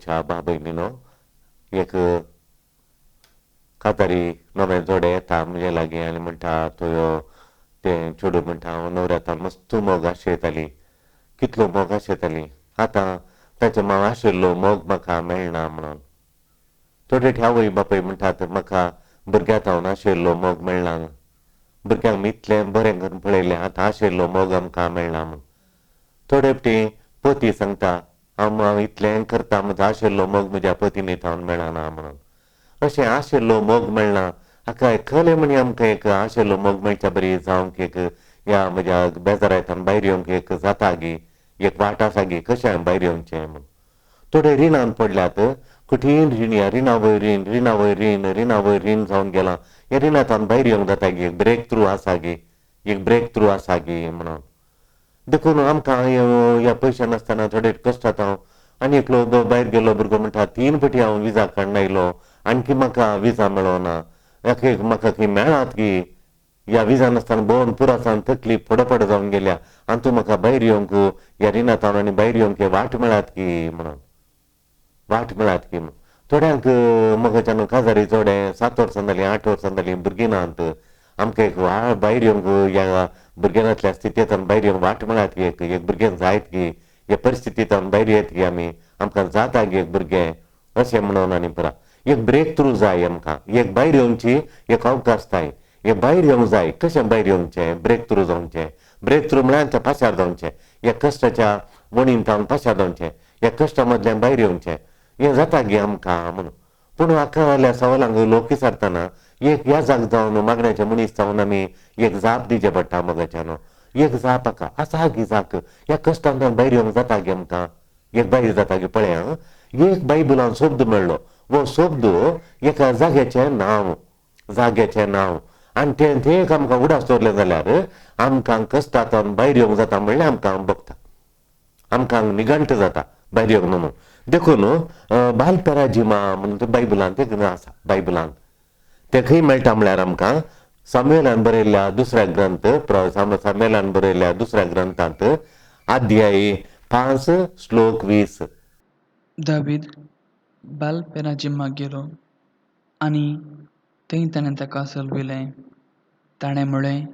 भाऊच्या बाबयनीनो एक कातारी नवे जोडे येता म्हणजे लागीं आनी म्हणटा तुयो ते चेडूं म्हणटा हांव नवऱ्याता मस्त मोग आशयताली कितलो मोग आशयताली आतां ताचे माव आशिल्लो मोग म्हाका मेळना म्हणून थोडे आवय बापूय म्हणटात म्हाका भुरग्याक हांव आशिल्लो मोग मेळना भुरग्यांक इतलें बरें करून पळयलें आतां आशिल्लो मोग आमकां मेळना म्हूण थोडे फावटी पती सांगता हांव इतलें करता म्हजो आशिल्लो मोग म्हज्या पतीन थावन मेळना म्हणून अशें आशिल्लो मोग मेळना हाका खरें म्हणी आमकां एक आशिल्लो मोग मेळच्या बरी जावंक एक ह्या म्हज्या बेजारांतल्यान भायर येवंक एक जाता गी एक वाट आसा गी कशें भायर येवचें म्हूण थोडे रिणान पडल्यात कठीण रीण या रिणा वयर रीण जावन गेलां ह्या रिणांतल्यान भायर येवंक जाता गी एक ब्रेक थ्रू आसा गी एक ब्रेक थ्रू आसा गी म्हणून देखून आमकां ह्या पयशे नासतना थोडे कश्ट जाता आनी एकलो भायर गेल्लो भुरगो म्हणटा 3 फावटी हांव विजा काडून आयलो आणकी म्हाका विजा मेळोना म्हाका खंय मेळात गी ह्या विजा नासतना भोंवन पुरासान तकली फडफड जावन गेल्या आनी तूं म्हाका भायर येवंक ह्या रिणांतल्यान आनी भायर येवंक वाट मेळात की म्हणून वाट मेळात की म्हणून थोड्यांक मोगाच्यान काजारी जोडे 7 वर्सां जालीं 8 वर्सां जालीं भुरगीं नात आमकां एक भायर येवंक ह्या भुरग्यानांतल्या स्थितींतल्यान भायर येवंक वाट मेळात की एक भुरगें जायत की ह्या परिस्थितींतल्यान भायर येत की आमी आमकां जाता गी एक भुरगें अशें म्हणून आनी पुरा एक ब्रेक थ्रू जाय आमकां एक भायर येवची एक अवकाश जाय एक भायर येवंक जाय कशें भायर येवचें ब्रेक थ्रू जावचें ब्रेक थ्रू म्हळ्यार तें पाशार जावचें ह्या कश्टाच्या वणींतल्यान पाशार जावचें ह्या कश्टा मदल्यान भायर येवचें हें जाता गी आमकां म्हणून पूण हाका जाल्या सवालांक लोक विचारतना एक ह्या जाग जावन मागण्याचे मनीस जावन आमी एक जाप दिवचें पडटा मोगाच्यान एक जाप हाका आसा गी जाक ह्या कश्टांतल्यान भायर येवंक जाता गी आमकां एक भायर जाता गी पळय एक बायबलान शब्द मेळ्ळो वो शब्द एका जाग्याचें नांव आनी तें एक आमकां उडास दवरलें जाल्यार आमकां कश्टांतल्यान भायर येवंक जाता म्हणल्यार आमकां बगता आमकां निगंट जाता भायर येवंक म्हणून देखून बालपेराजिमा म्हणून ते बायबलान ते आसा बायबलान ते खंय मेळटा म्हळ्यार आमकां सामुएलान बरयल्ल्या दुसऱ्या ग्रंथ सामुएलान बरयल्ल्या दुसऱ्या ग्रंथांत अध्याय 5 श्लोक 20 दावीद बालपेराजिमाक गेलो आनी थंय ताणें ताका सलविलें ताणें म्हळें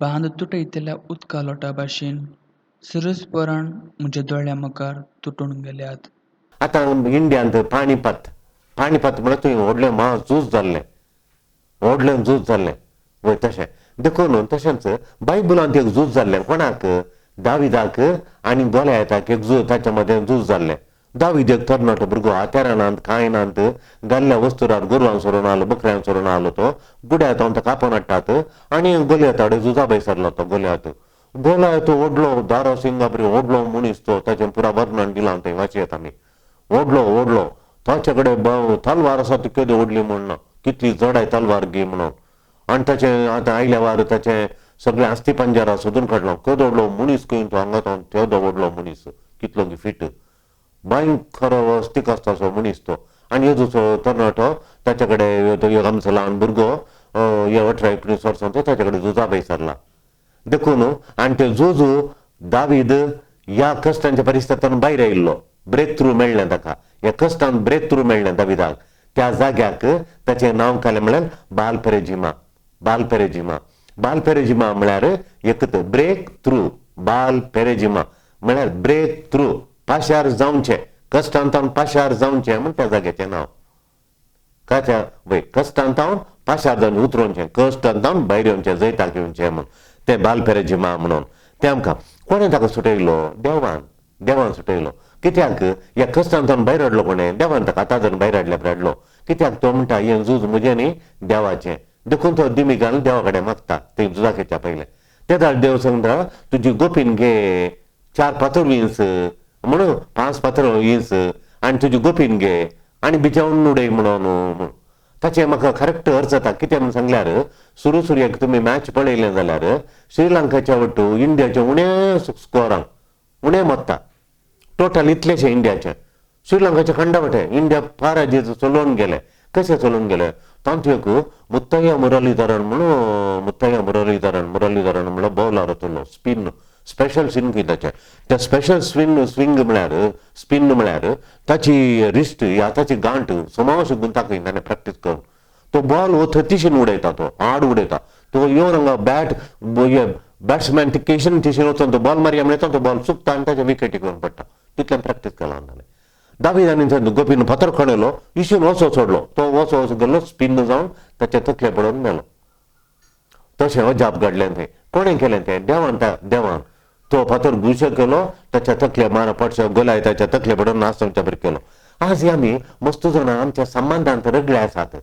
बांद तुटयतल्या उदका लोटा भाशेन सरस्परान म्हज्या दोळ्या मुखार तुटून गेल्यात आतां इंडियांत पाणीपत म्हळ्यार थंय व्हडलें झूज जाल्लें वय तशें देखून तशेंच बायबलांत एक झूज जाल्लें कोणाक दाविदाक आनी गोलियाथाक एक झूज ताच्या मदें झूज जाल्लें दावीद एक तरणाटो भुरगो हात्यारां नात कांय नात घाल्ल्या वस्तुरार गोरवांक सोडून आलो बकऱ्यांक सोडून आलो तो गुड्या ताका कापोवन हाडटात आनी गोलियाथाडे झुजा बैसरलो तो गोलियाथ व्हडलो दारो सिंगा बरी व्हडलो मनीस तो ताचें पुरा वर्णन दिलां थंय वाचयत आमी व्हडलो ताचे कडेन तलवार आसा ती केदी व्हडली म्हणना कितली जडाय तलवार गी म्हणून आनी ताचें आतां आयल्या वार ताचें सगळें आस्ती पंजारा सोदून काडलो केदो व्हडलो मनीस खंय तो हांगा तेदो व्हडलो मनीस कितलो फिट भयंकर स्तीक आसता सो मनीस तो आनी हेजो तरणाटो ताचे कडेन आमचो ल्हान भुरगो 18-19 वर्सांचो ताचे कडेन झुजा बैसरला देखून आनी ते झूज दावीद ह्या कश्टांच्या परिस्थितींतल्यान भायर आयिल्लो ब्रेक थ्रू मेळ्ळें ताका ह्या कश्टांत ब्रेक थ्रू मेळ्ळें दाविदाक त्या जाग्याक ताचें नांव केलें म्हळ्यार बालपेरेजिमा म्हळ्यार एकच ब्रेक थ्रू बालपेरेजिमा म्हळ्यार ब्रेक थ्रू पाशार जावचें कश्टांतल्यान पाशार जावचें म्हण त्या जाग्याचें नांव कश्टांतल्यान पाशार जावन उतरोवचें कश्टांतल्यान भायर येवचें जैताक येवचें म्हूण तें बालपेरेजिमा म्हणून तें आमकां कोणें ताका सुटयलो देवान सुटयलो कित्याक ह्या कश्टांतल्यान भायर हाडलो कोणें देवान ताका आतां जर भायर हाडल्या हाडलो कित्याक तो म्हणटा हें झूज म्हजें न्ही देवाचें देखून तो दिमी घालून देवा कडेन मागता तें झुजाक येच्या पयलें तें देव सांगता तुजी गोपीन घे 4 पातळ विंस म्हणून 5 पातळ विंस आनी तुजी गोपीन घे आनी बिचावन उडय म्हणून ताचें म्हाका करेक्ट अर्थ जाता कितें म्हूण सांगल्यार सुरू एक तुमी मॅच पळयलें जाल्यार श्रीलंकाच्या वटू इंडियाच्या उण्या स्कोरांक उणें मत्ता टोटल इतलेशें इंडियाचें श्रीलंकाच्या खंडावटे इंडिया पाराजीत चलोवन गेले कशें चलोवन गेले तांत एक मुरलीधरण म्हणून बॉलर येतलो स्पिन स्पेशल स्विंग ताचे त्या स्पेशल स्विंग म्हळ्यार स्पिन म्हळ्यार ताची रिस्ट या ताची गांठ समावेश गुंताक ताणें प्रॅक्टीस करून तो बॉल हो थतीशीन उडयता तो आड उडयता तो येवन हांगा बॅट्समॅन केशन तिशीन वचून तो बॉल मारया म्हणटा तो बॉल चुकता आनी ताच्या विकेटीक येवन पडटा तितल्यान प्रॅक्टीस केला ताणें दाविदानी गोपीन फातर खणयलो इशून वसो सोडलो तो वसो गेलो स्पिन जावन ताचे तकले पडून मेलो तशें अजाप घडलें थंय कोणें केलें तें देवान तो फातर गुशो केलो ताच्या तकले मार पडशे गोलाय ताच्या तकले पडून नासवच्या बरें केलो आज आमी मस्त जाणां आमच्या संबंधांत रगडे आसात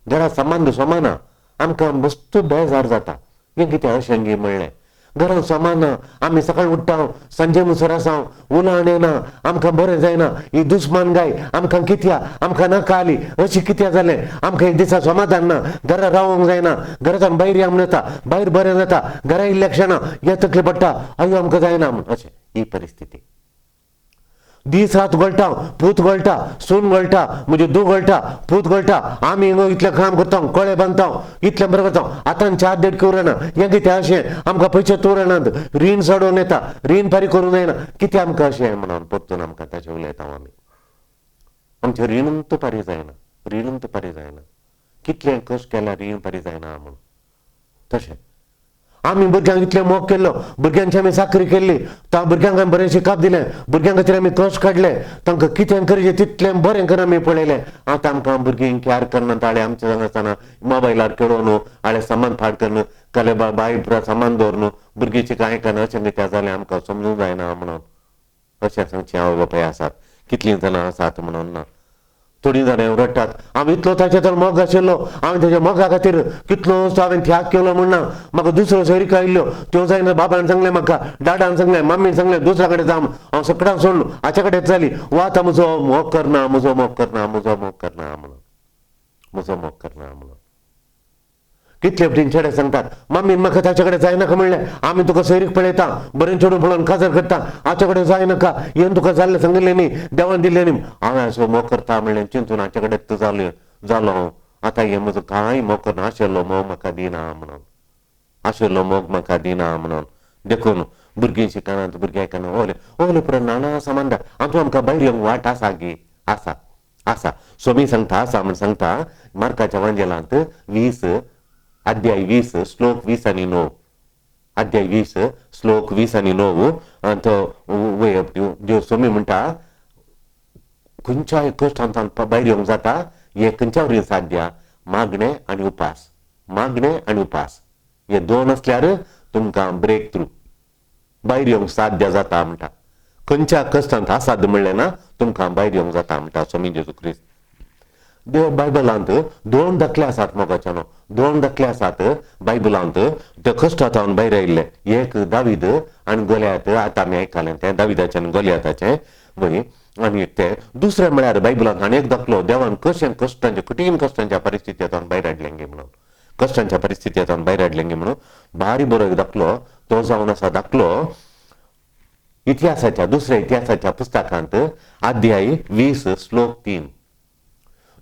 जरा संबंध सोमाना आमकां मस्त बेजार जाता हें कितें अशें गी म्हणलें घरांत सोमाना आमी सकाळीं उठ्ठा सांजे मुसर आसा उलाण येना आमकां बरें जायना ही दुस्मानगाय आमकां कित्या आमकां नाका आली अशें कित्या जालें आमकां एक दिसा समाधान ना घरा रावंक जायना घरांतल्यान भायर या म्हण येता भायर बरें जाता घरा इलेक्शनां हे तकले पडटा अयो आमकां जायना म्हण अशें ही परिस्थिती दीस रात गळटा पूत गळटा सून गळटा म्हणजे दू गळटा पूत गळटा आमी इतलें काम करता कळे बांदता इतलें बरें करता आतां च्या देड उरना हें कितें अशें आमकां पयशे उरनात रीण सोडून येता रीण फारीक करूं जायना कितें आमकां अशें म्हणून परतून आमकां ताचें उलयता आमी आमचें रीणूच फारीक जायना कितलें कश्ट केल्यार रीण फारीक जायना म्हणून तशें आमी भुरग्यांक इतलें मोग केल्लो भुरग्यांची आमी साखरी केल्ली त्या भुरग्यांक आमी बरें शिकप दिलें भुरग्यां खातीर आमी कश्ट काडले तांकां कितें करचें तितलें बरें करून आमी पळयलें आतां आमकां भुरगीं कॅर करना ताळे आमच्या जांगा आसतना मोबायलार खेळोन हाळे सामान फाड करन काले बाय सामान दवरन भुरगींची कांय करना अशें कितें जालें आमकां समजूंक जायना म्हणून अशें सांगचें आवय बापाय आसात कितलीं जाणां आसात म्हणून ना थोडीं जाणां रडटात हांव इतलो ताचे तर मोग आशिल्लो हांवें ताच्या मोगा खातीर कितलो हांवें त्याग केलो म्हणना म्हाका दुसरो सोयरीक आयिल्ल्यो त्यो जायना बाबान सांगलें म्हाका दादान सांगलें मम्मीन सांगलें दुसऱ्या कडेन जावं हांव सगळ्यांक सोडलो हाचे कडेन जाली वो आतां म्हजो मोग करना म्हणून कितले फावटी चेडे सांगतात मम्मीन म्हाका ताचे कडेन जायनाका म्हणलें आमी तुका सोयरीक पळयता बरें चेडूं पळोवन काजार करता हाचे कडेन जायनाका येवन तुका जाल्लें सांगिल्लें न्ही देवान दिल्लें न्ही हांवें असो मोग करता म्हणलें चिंतून हाचे कडेन जालो आतां हें म्हजो कांय मोग करना आशिल्लो मोग म्हाका दिना म्हणून देखून भुरगीं शिकनात भुरगीं आयकना ओले पुरो नाना सामान हातूंत आमकां भायर येवंक वाट आसा गी आसा सोमी सांगता आसा म्हण सांगता मार्काच्या वांजेलांत 20 अध्याय 20 श्लोक 20 आनी 9 अध्याय 20 श्लोक 20 आनी 9 तो सोमी म्हणटा खंयच्याय कश्टांत भायर येवंक जाता हे खंयच्या वरील साध्या मागणें आनी उपास हे दोन असल्यार तुमकां ब्रेक थ्रू भायर येवंक साध्य जाता म्हणटा खंयच्या कश्टांत असाध्य म्हणलें ना तुमकां भायर येवंक जाता म्हणटा स्वामी जेजू क्रिस्त देव बायबलांत 2 दाखले आसात मोगाच्यानो 2 दाखले आसात बायबलांत ते कश्टांतल्यान भायर आयिल्ले एक दावीद आनी गोलियात आतां आमी आयकलें तें दाविदाचें आनी गोलियाताचें वय आनी ते दुसरें म्हळ्यार बायबलांत आनी एक दाखलो देवान कशें कठीण कश्टांच्या परिस्थितींतल्यान भायर हाडलें गे म्हणून कश्टांच्या परिस्थितींतल्यान भायर हाडलें गे म्हणून भारी बरो एक दाखलो तो जावन आसा दाखलो दुसऱ्या इतिहासाच्या पुस्तकांत अध्याय 20 श्लोक 3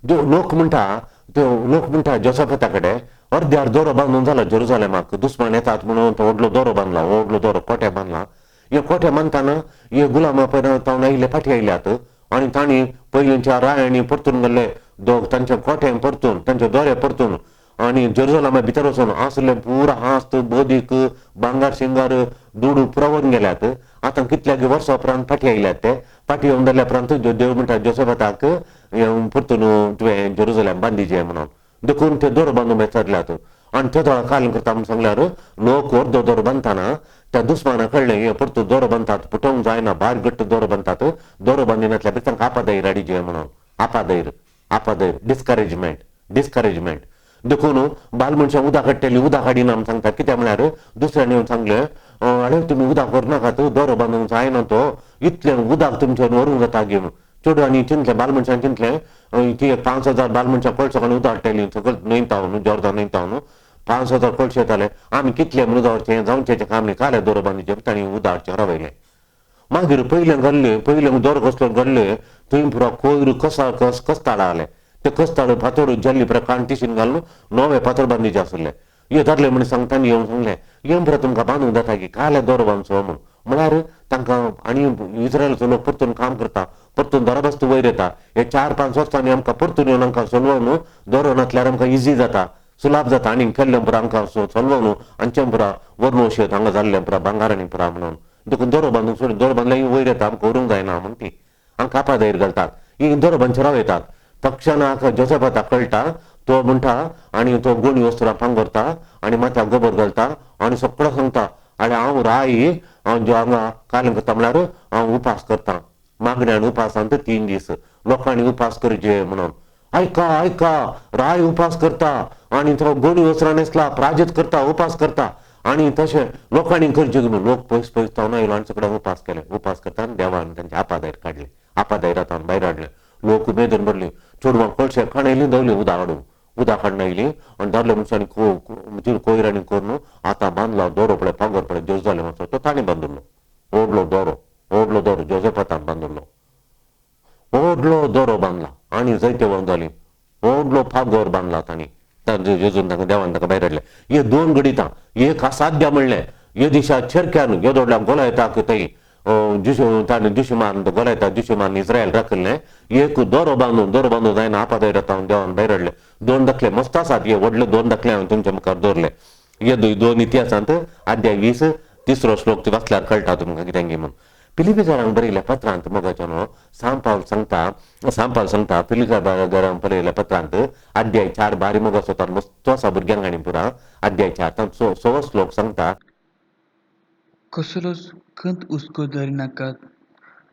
लोक म्हणटा जोसेफाता कडेन अर्द्यार दोरो बांदून जालो जेरुसलेमाक दुस्मान येतात म्हणून तो व्हडलो दोरो बांदला व्हडलो दोरो कोटे बांदला हे कोटे बांदतना हे गुलामा जावन आयिल्ले फाटी आयल्यात आनी तांणी पयलींच्या रायांनी परतून गेल्ले तांचे कोटे परतून तांचे दोरे परतून आनी जेरुसलेमा भितर वचून आसले पुरा आस्त बोदीक भांगार शिंगार दुडू पुरवून गेल्यात आतां कितल्याक वर्सां उपरांत फाटी आयल्यात ते फाटी येवन जाल्या उपरांत देव म्हणटा जोसेफाताक परतून तुवें जेरुसलेम बांदिचें म्हणून देखून ते दोरो बांदून बेचारल्यात आनी ते थोडा काल करता म्हणून सांगल्यार लोक अर्दो दोरो बांदतना त्या दुस्माना कळ्ळें हे परतून दोरो बांदतात फुटोवंक जायना भायर घट्ट दोरो बांदतात दोरो बांदिनातल्या भितर तांकां आपादयर हाडिचें म्हणून आपादयर डिस्करेजमेंट देखून बाल मनशां उदक हाडटलीं उदक हाडिना म्हूण सांगता कित्याक म्हळ्यार दुसऱ्यान येवन सांगलें अरे तुमी उदक व्हरनाकात दोरो बांदूंक जायना तो इतलें उदक तुमच्यान व्हरूंक जाता गे चेडवांनी चिंतलें बाल मनशान चिंतलें ती 5,000 बाल मनशां कळसोकान उदक हाडटलीं सगळें न्हयताव न्हू जोर्दान न्हयताव न्हू 5,000 कळशे येताले आमी कितलें म्हणून दवरचें जावचें काम न्ही काले दोरो बांदीचें तांणी उदक हाडचें रावयलें मागीर पयलें दोरो कसलो घडले थंय पुरो कोयर कस्ताळ आले ते कस्ताळ फातर जल्ली पुरो कांटिशीन घालून नवे फातर बांदीचे आसले हे धरले म्हण सांगता येवन सांगलें येवन पुरो तुमकां बांदूंक जाता की काले दोरो बांदचो म्हूण म्हळ्यार तांकां आनी इस्रायलाचो लोक परतून काम करता, परतून दरबस्त वयर येता. हे 4-5 वर्सांनी आमकां परतून येवन आमकां सोलवून दवरून घातल्यार आमकां इजी जाता, सुलाब जाता. आनी केल्लें पुरो आमकां सोलवून आमचे पुरा वर्ण शेत हांगा जाल्लें पुरा भांगार आनी पुरा म्हणून देखून दोरो बांदून सोडून दोरो बांदल्यार वयर येता, आमकां व्हरूंक जायना म्हण ती हांगा कापादयर घालतात. ही दोरो बांदचे रावयतात. तक्षणाक जोसेफाताक कळटा, तो म्हणटा आनी तो गोणी वस्त्रां पांगरता आनी माथ्याक गोबर घालता आनी सगळो सांगता, आनी हांव राय हांगा कालें करता म्हळ्यार हांव उपास करता. मागण्यान उपासांत 3 दीस लोकांनी उपास करचे म्हणून. आयका आयका, राय उपास करता आनी तो गोणी वस्त्रां न्हेसला, प्राजत करता, उपास करता. आनी तशें लोकांनी करचें म्हणून लोक पयस पयस तावन आयलो आनी सगळ्यांक उपास केले. उपास करता आनी देवान तांचे आपादयर काडले, आपादयरांतान भायर हाडले. लोक उमेदीन भरली. चेडवां कळशे खाणयली दवली उदक हाडून, उदक हाडून आयली आनी दादले मनशांनी कोयरांनी करून आतां बांदला दोरो पळय पांगोर पळय ज्योत जाले मातसो तो ताणें बांदुल्लो. व्हडलो दोरो जोसेफातान बांदुल्लो, व्हडलो दोरो बांदला आनी जायते वोन जाली. व्हडलो फागोर बांदला तांणी जेजून तांकां देवान तांकां भायर हाडले. हे 2 घडितां एक असाध्य म्हणलें. हे दिसा छेरक्यान येदोडल्या गोलायताक थंय ताणें दुशमान गोलायता दुशमान इस्रायल राखलें. एक दोरो बांदून जायना आपादयरातान देवान भायर हाडले. 2 दाखले मस्त आसात. हे व्हडले 2 दाखले हांवें तुमच्या मुखार दवरले. हे 2 इतिहासांत अध्याय 20 3रो श्लोक ते वाचल्यार कळटा तुमकां कितें गे म्हणून. फिलिपिकारांक बरयल्या पत्रांत मोगाच्यानो सांब पावल सांगता फिलिपिकारांक बरयल्या पत्रांत अध्याय 4 बारी मोगाचो तान मस्तो आसा भुरग्यांक आनी पुरा. अध्याय 4 तांचो 6वो श्लोक सांगता, कसलोच खंत हुस्को धरिनाकात.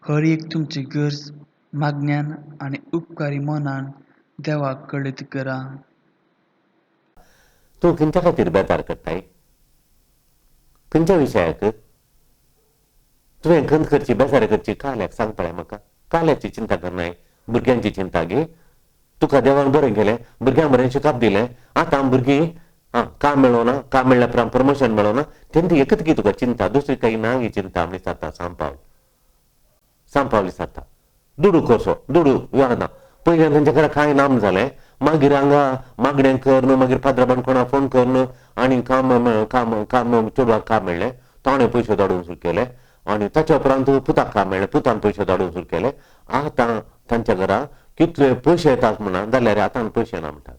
हर एक तुमची गरज मागण्यान आनी उपकारी मनान देवाक कळीत करा. तूं खंयच्या खातीर बेजार करताय? खंयच्या विशयाक तुवें खंत करची बेजार करची? काल्याक सांग पळय म्हाका. काल्याची चिंता करनाय, भुरग्यांची चिंता घे. तुका देवान बरें केलें, भुरग्यांक बरें शिकप दिलें. आतां भुरगीं काम मेळोना, काम मेळ्ळ्या उपरांत प्रमोशन मेळोना, तेन्ना एकच गी तुका चिंता, दुसरी काही ना ही चिंता आमी विचारता. सांपावल विचारता दुडू कसो दुडू ना. पयलीं तांचे कडेन कांय नाम जालें, मागीर हांगा मागणें कर न्हू, मागीर पाद्रबान कोणा फोन कर न्हू आनी काम चेडवाक काम मेळ्ळें, ताणें पयशे धाडून सुरू केले. आनी ताच्या उपरांत पुताक काम मेळ्ळें, पुतान पयशे धाडून सुरू केले. आतां तांच्या घरा कितले पयशे येतात म्हणा जाल्यार आतां पयशे ना म्हणटात.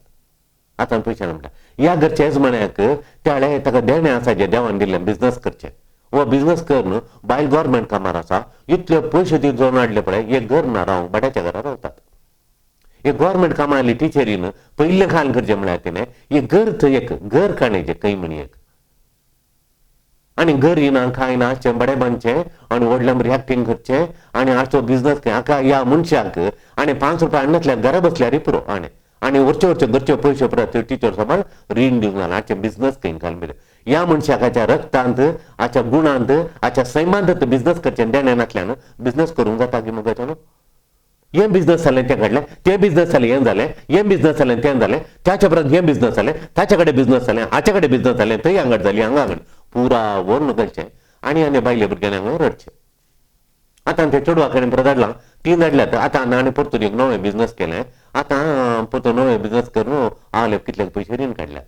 ह्या घरच्या यजमान्याक त्या वेळेर ताका देणें आसा जें देवान दिल्लें बिझनस करचें. हो बिझनस कर न्हू, बायल गव्हर्मेंट कामार आसा, इतले पयशे ती जोडून हाडले पळय. एक घर ना रावंक, भाड्याच्या घरा रावतात. एक गव्हर्मेंट कामां आसली टिचरीन पयलें खान करचें म्हळ्यार तिणें एक घर थंय एक घर काणयचें खंय म्हणी एक. आनी घर येना कांय ना, बडे बांदचें आनी व्हडल्या बरी एक्टींग करचें आनी आजचो बिझनस हाका ह्या मनशाक आनी 5 रुपया हाडनातल्यार घरा बसल्यार पुरो आनी वरचे घरचे पयशे परत टिचर सोबत रीण दिवंक जालें. हाचे बिझनस खंय घालून ह्या मनशाक हाच्या रक्तांत, हाच्या गुणांत, हाच्या सैमांत बिझनस करचें देण्यानातल्यान बिझनस करूंक जाता की मुगाच्यान. हें बिझनस जालें तें घडलें, तें बिझनस जालें हें जालें, हें बिझनस जालें तें जालें, त्याच्या परत हें बिझनस जालें, ताच्या कडेन बिझनस जालें, हाचे कडेन बिझनस जालें, थंय हांगड जाली हांगा पुरा वर्ण घालचें आनी बायले भुरग्यांनी हांगा रडचें. आतां ते चेडवा कडेन परत धाडलां, 3 धाडल्यात. आतां आनी परतून एक नवें बिझनस केलें. आतां परतून नवें बिझनस करून हांव कितले पयशे रीण काडल्यात.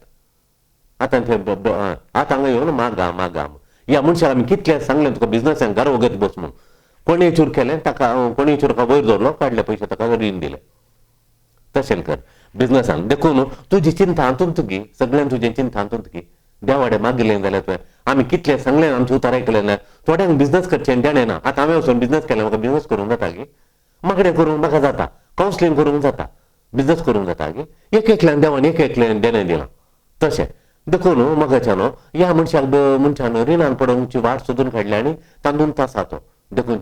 आतां ते आतां हांगा येवन मागा ह्या मनशाक आमी कितले सांगलें तुका बिझनसांक घरा वगत बस म्हणून. कोणें चूर केलें ताका, कोणें चूर वयर दवरलो, काडले पयशे ताका रीण दिलें. तशें कर बिझनसान. देखून तुजी चिंता हातूंत तुगी, सगळ्यांक तुजें चिंता हातूंत तुगी. देवाडे मागिल्लें जाल्यार तुवें आमी कितलें सांगलें आमचें उतर आयकलें ना. थोड्यांक बिझनस करचें देणें ना. आतां हांवें वचून बिझनस केलें, म्हाका बिझनस करूंक जाता गे, मागणें करूंक म्हाका जाता, कावन्सिलींग करूंक जाता, बिझनस करूंक जाता गे. एकल्यान देवान एकलें देणें दिलां. तशें देखून मोगाच्यान ह्या मनशान रिणान पडोवची वाट सोदून काडली आनी तांदून तासा तो. देखून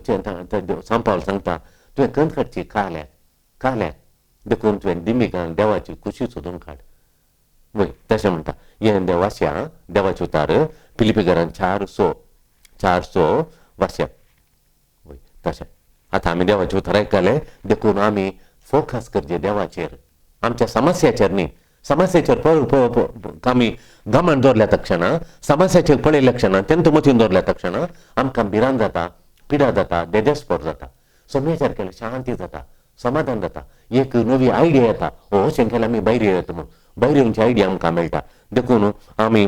सांपावल सांगता तुवें खंत काडची काल्याक देखून तुवें दिमीकान देवाची खुशी सोदून काड. वय तशें म्हणटा हें वाचया देवाचे उतार फिलिपिकारांक 4:6 वाचया. वय तशें आतां आमी देवाचे उतार आयकलें. देखून आमी फोकस करचें देवाचेर, आमच्या समस्याचेर न्ही. समस्याचेर आमी गमन दवरल्या तक्षणा, समस्याचेर पळयल्या क्षणां, तेंत मतीन दवरल्या तक्षणा आमकां भिरांत जाता, पिडा जाता, देदेस्पर जाता. समस्याचेर केल्यार शांती जाता, समाधान जाता, एक नवी आयडिया येता. अशें केल्यार आमी भायर येता म्हणून भायर येवची आयडिया आमकां मेळटा. देखून आमी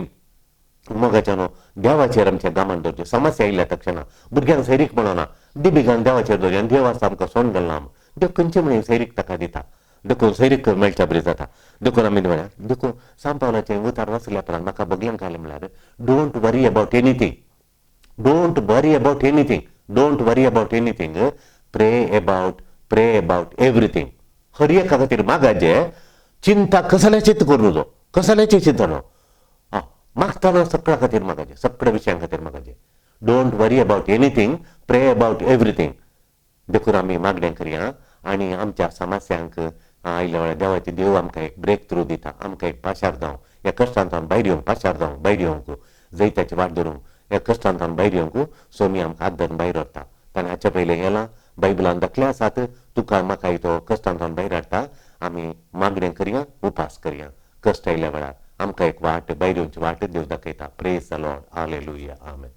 मोगाच्या न्हू देवाचेर आमच्या गामान दवरचे समस्या येयल्या तक्षणा भुरग्यांक सैरीक म्हणोना दिबिगान देवाचेर दवरया आनी देव आसा आमकां सोंड घालना देव खंयचे म्हणे सैरीक ताका दिता देखून सैरीक मेळच्या बरी जाता देखून आमी म्हळ्यार देखून सांपावलाचें उतार वाचल्या उपरांत म्हाका भगल्यान घालें म्हळ्यार don't worry about anything don't worry about anything don't worry about anything प्रे अबावट एवरीथींग हर एका खातीर मागाचे चिंता कसल्याचीच करूं नजो कसल्याची चिंता न्हू मागतना सगळ्या खातीर मागाचे सगळ्या विशयां खातीर मागाचे डोंट वरी अबावट एनीथींग प्रे अबावट एवरीथींग देखून आमी मागणें करया आनी आमच्या समस्यांक आयल्या वेळार देवाची देव आमकां एक ब्रेक थ्रू दिता आमकां एक पाशार जावं ह्या कश्टांतल्यान भायर येवंक पाशार जावंक भायर येवंक जैताची वाट धरूंक ह्या कश्टांतल्यान भायर येवंक सोमी आमकां हात धरून भायर व्हरता ताणें हाचे पयलें गेलां बायबलान दाखले आसात तुका म्हाका तो कश्टांतल्यान भायर हाडटा आमी मागणें करया उपास करया कश्ट आयल्या वेळार आमकां एक वाट भायर येवची वाट देव दाखयता praise the Lord hallelujah amen